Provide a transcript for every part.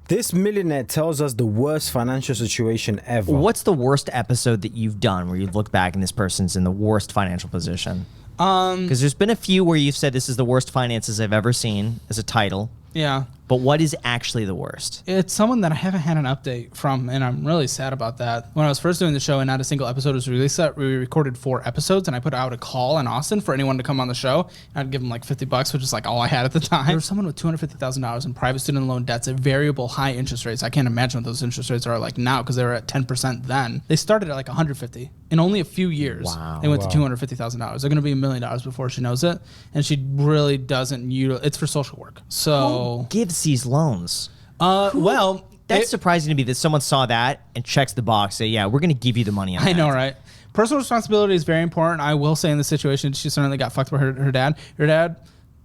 This millionaire tells us the worst financial situation ever. What's the worst episode that you've done where you've looked back and this person's in the worst financial position? Because there's been a few where you've said this is the worst finances I've ever seen as a title. Yeah. But what is actually the worst? It's someone that I haven't had an update from, and I'm really sad about that. When I was first doing the show and not a single episode was released, we recorded 4 episodes, and I put out a call in Austin for anyone to come on the show. I'd give them like $50, which is like all I had at the time. There was someone with $250,000 in private student loan debts at variable high interest rates. I can't imagine what those interest rates are like now because they were at 10% then. They started at like 150. In only a few years, they went to $250,000. They're going to be $1 million before she knows it, and she really doesn't it's for social work. So Who gives these loans? Well, That's surprising to me that someone saw that and checks the box. Say, yeah, we're going to give you the money on I that. know, right? Personal responsibility is very important. I will say in this situation, she certainly got fucked by her dad. Her dad,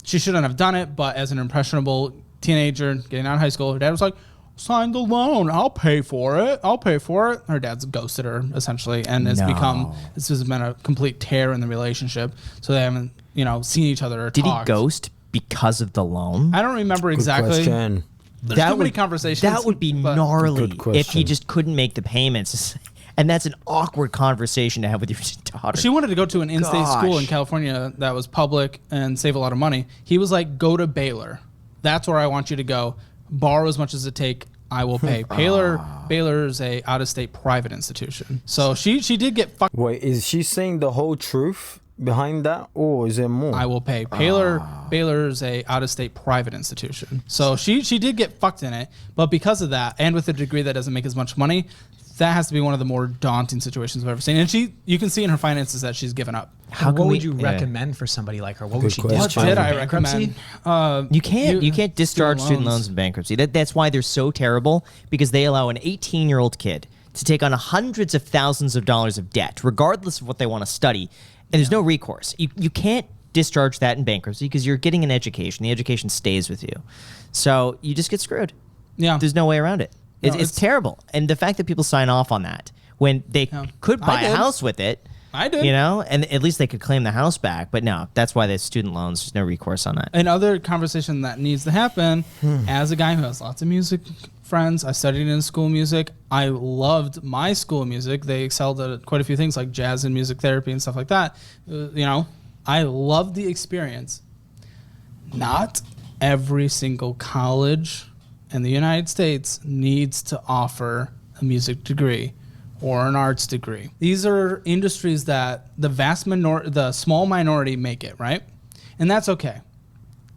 she shouldn't have done it, but as an impressionable teenager getting out of high school, her dad was like, sign the loan. I'll pay for it. I'll pay for it. Her dad's ghosted her, essentially, and this has been a complete tear in the relationship. So they haven't, seen each other or Did talked. he ghost because of the loan? I don't remember exactly. Good question. There's too many conversations. That would be gnarly Good if he question. just couldn't make the payments. And that's an awkward conversation to have with your daughter. She wanted to go to an in-state school in California that was public and save a lot of money. He was like, go to Baylor. That's where I want you to go. Borrow as much as it take. I will pay. Baylor's a out-of-state private institution. So she did get fucked. Wait, is she saying the whole truth behind that, or is there more? I will pay. Baylor's a out-of-state private institution. So she did get fucked in it, but because of that, and with a degree that doesn't make as much money, that has to be one of the more daunting situations I've ever seen. And you can see in her finances that she's given up. What would you recommend for somebody like her? What would she question. What discharge? did I Bankruptcy? recommend? You can't discharge student loans in bankruptcy. That's why they're so terrible, because they allow an 18-year-old kid to take on hundreds of thousands of dollars of debt, regardless of what they want to study, and there's no recourse. You can't discharge that in bankruptcy because you're getting an education. The education stays with you. So you just get screwed. Yeah. There's no way around it. It's terrible. And the fact that people sign off on that when they could buy a house with it, I did. and at least they could claim the house back. But no, that's why there's student loans. There's no recourse on that. Another conversation that needs to happen, as a guy who has lots of music friends, I studied in school music. I loved my school music. They excelled at quite a few things like jazz and music therapy and stuff like that. I loved the experience. Not every single college in the United States needs to offer a music degree or an arts degree. These are industries that the small minority make it, right? And that's okay.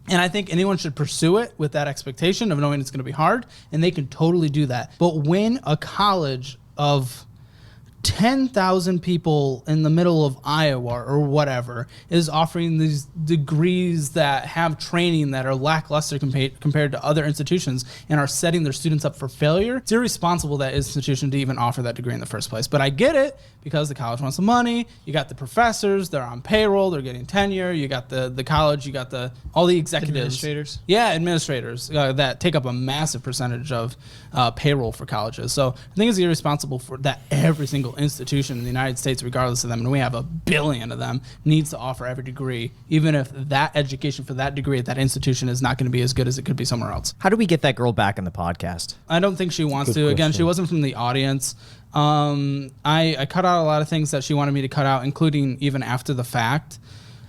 And I think anyone should pursue it with that expectation of knowing it's going to be hard, and they can totally do that. But when a college of 10,000 people in the middle of Iowa or whatever is offering these degrees that have training that are lackluster compared to other institutions and are setting their students up for failure, it's irresponsible that institution to even offer that degree in the first place. But I get it because the college wants the money. You got the professors, they're on payroll, they're getting tenure. You got the college, you got all the executives. Administrators? Yeah, administrators that take up a massive percentage of payroll for colleges. So I think it's irresponsible for that every single institution in the United States, regardless of them, and we have 1 billion of them, needs to offer every degree, even if that education for that degree at that institution is not going to be as good as it could be somewhere else. How do we get that girl back in the podcast? I don't think she wants to. Again, she wasn't from the audience. I cut out a lot of things that she wanted me to cut out, including even after the fact.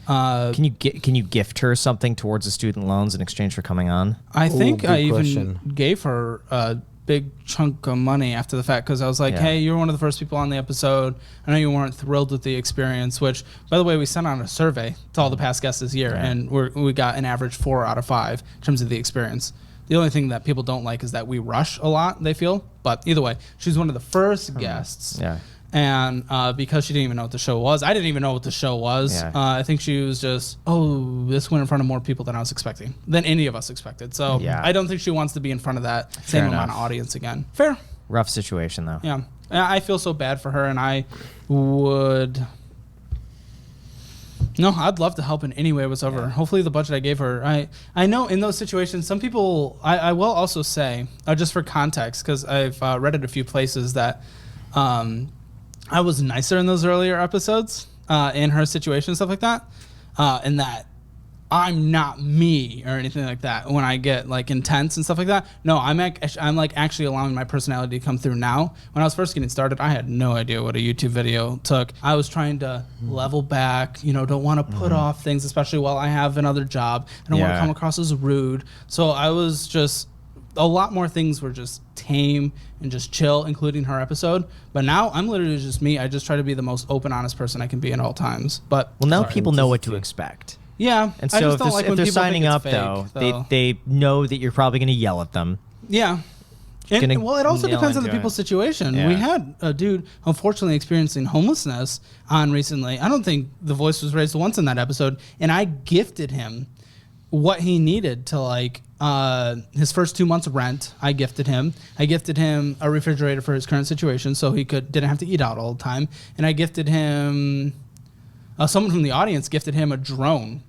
Can you gift her something towards the student loans in exchange for coming on? I think I even question. gave her a big chunk of money after the fact because I was like, hey, you're one of the first people on the episode. I know you weren't thrilled with the experience, which, by the way, we sent out a survey to all the past guests this year, and we got an average 4 out of 5 in terms of the experience. The only thing that people don't like is that we rush a lot, they feel. But either way, she's one of the first guests. Yeah. And because she didn't even know what the show was, I didn't even know what the show was. Yeah. I think she was just, this went in front of more people than I was expecting, than any of us expected. So I don't think she wants to be in front of that same amount of audience again. Fair. Rough situation, though. Yeah. I feel so bad for her, and I would... No, I'd love to help in any way whatsoever. Hopefully the budget I gave her, I know in those situations, some people, I will also say, just for context, because I've read it a few places that I was nicer in those earlier episodes in her situation, stuff like that, and that I'm not me or anything like that. When I get like intense and stuff like that, no, I'm like actually allowing my personality to come through now. When I was first getting started, I had no idea what a YouTube video took. I was trying to level back, don't want to put off things, especially while I have another job. I don't want to come across as rude. So I was just, a lot more things were just tame and just chill, including her episode. But now I'm literally just me. I just try to be the most open, honest person I can be at all times. But now people know what to expect. Yeah, and so if they're signing up, though, they know that you're probably going to yell at them. Yeah. It also depends on the people's situation. Yeah. We had a dude, unfortunately, experiencing homelessness on recently. I don't think the voice was raised once in that episode, and I gifted him what he needed to his first 2 months of rent. I gifted him a refrigerator for his current situation, so he didn't have to eat out all the time, and I gifted him. Someone from the audience gifted him a drone.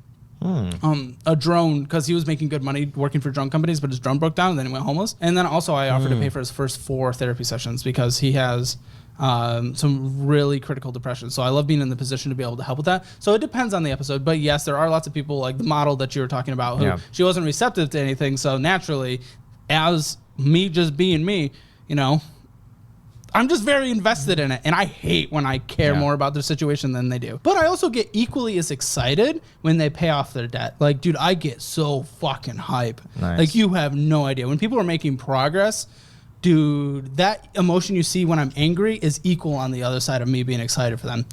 A drone, because he was making good money working for drone companies, but his drone broke down and then he went homeless. And then also I offered to pay for his first 4 therapy sessions because he has some really critical depression. So I love being in the position to be able to help with that. So it depends on the episode. But yes, there are lots of people like the model that you were talking about who she wasn't receptive to anything. So naturally, as me just being me, I'm just very invested in it, and I hate when I care more about their situation than they do. But I also get equally as excited when they pay off their debt. Like, dude, I get so fucking hype. Nice. Like, you have no idea. When people are making progress, dude, that emotion you see when I'm angry is equal on the other side of me being excited for them.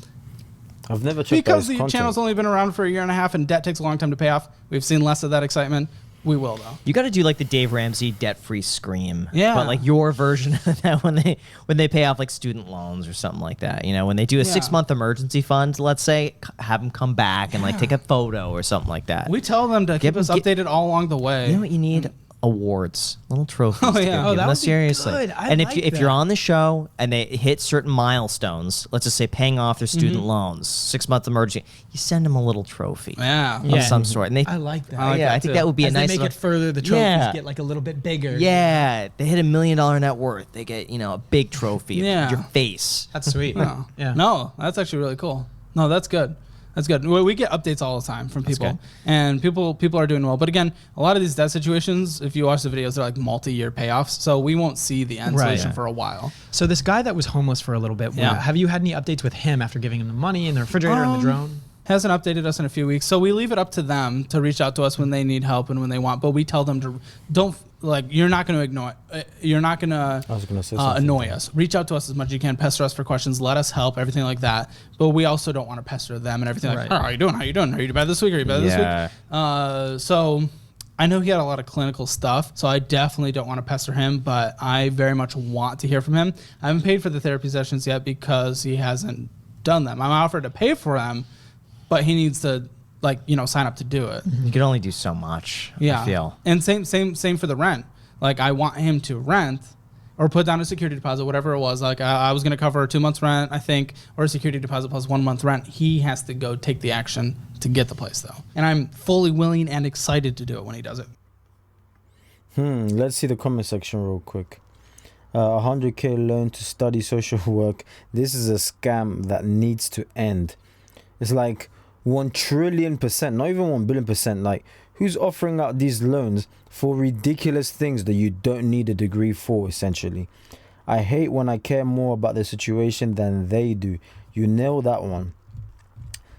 I've never checked because the channel's only been around for 1.5 years and debt takes a long time to pay off. We've seen less of that excitement. We will, though. You got to do like the Dave Ramsey debt-free scream. Yeah. But like your version of that when they pay off like student loans or something like that. When they do a 6-month emergency fund, let's say, have them come back and like take a photo or something like that. We tell them to keep us updated all along the way. You know what you need? Awards, little trophies. Oh yeah, that would seriously. Good. And if you're on the show and they hit certain milestones, let's just say paying off their student loans, 6-month emergency, you send them a little trophy, of some sort. And I like that. I think that would be As a nice. They make it further, the trophies get like a little bit bigger. Yeah, they hit $1 million net worth, they get a big trophy of your face. That's sweet. No, that's actually really cool. No, that's good. That's good. We get updates all the time from people, and people are doing well. But again, a lot of these debt situations, if you watch the videos, they're like multi-year payoffs, so we won't see the end solution for a while. So this guy that was homeless for a little bit, have you had any updates with him after giving him the money and the refrigerator and the drone? Hasn't updated us in a few weeks, so we leave it up to them to reach out to us when they need help and when they want. But we tell them to you're not going to ignore it. You're not going to annoy us. Reach out to us as much as you can. Pester us for questions. Let us help. Everything like that. But we also don't want to pester them and everything like, how are you doing? How you doing? Are you bad this week? Are you bad this week? So I know he had a lot of clinical stuff, so I definitely don't want to pester him, but I very much want to hear from him. I haven't paid for the therapy sessions yet because he hasn't done them. I'm offered to pay for them, but he needs to sign up to do it. You can only do so much. Yeah. I feel. And same for the rent. Like, I want him to rent or put down a security deposit, whatever it was. Like, I was going to cover 2 months rent, I think, or a security deposit plus 1 month rent. He has to go take the action to get the place, though. And I'm fully willing and excited to do it when he does it. Let's see the comment section real quick. 100K loan to study social work. This is a scam that needs to end. It's like 1 trillion%, not even 1 billion%. Like, who's offering out these loans for ridiculous things that you don't need a degree for, essentially? I hate when I care more about the situation than they do. You nail that one.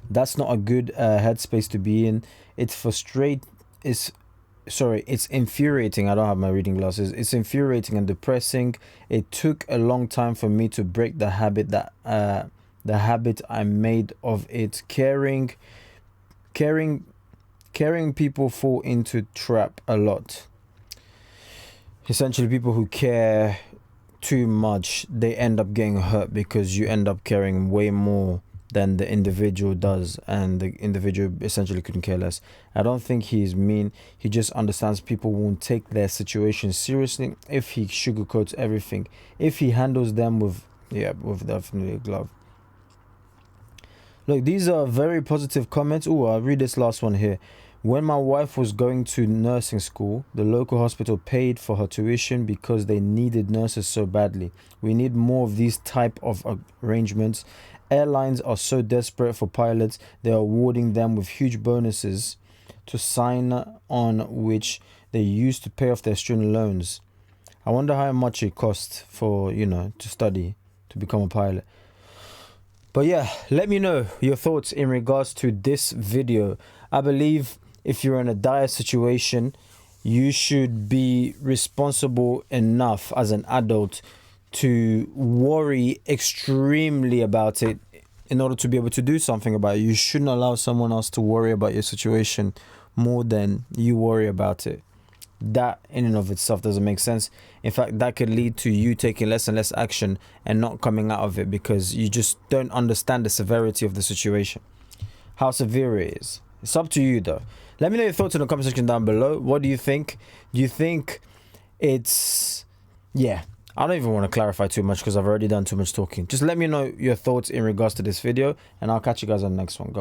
That's not a good headspace to be in. It's infuriating. I don't have my reading glasses. It's infuriating and depressing. It took a long time for me to break the habit I made of it. Caring people fall into trap a lot. Essentially, people who care too much, they end up getting hurt because you end up caring way more than the individual does, and the individual essentially couldn't care less. I don't think he's mean. He just understands people won't take their situation seriously if he sugarcoats everything. If he handles them with definitely a glove. Look, these are very positive comments. I'll read this last one here. When my wife was going to nursing school, the local hospital paid for her tuition because they needed nurses so badly. We need more of these type of arrangements. Airlines are so desperate for pilots, they are awarding them with huge bonuses to sign on which they used to pay off their student loans. I wonder how much it costs for, to study to become a pilot. But yeah, let me know your thoughts in regards to this video. I believe if you're in a dire situation, you should be responsible enough as an adult to worry extremely about it in order to be able to do something about it. You shouldn't allow someone else to worry about your situation more than you worry about it. That in and of itself doesn't make sense. In fact, that could lead to you taking less and less action and not coming out of it because you just don't understand the severity of the situation, how severe it is. It's up to you though. Let me know your thoughts in the comment section down below. What do you think? Do you think it's... Yeah, I don't even want to clarify too much because I've already done too much talking. Just let me know your thoughts in regards to this video and I'll catch you guys on the next one.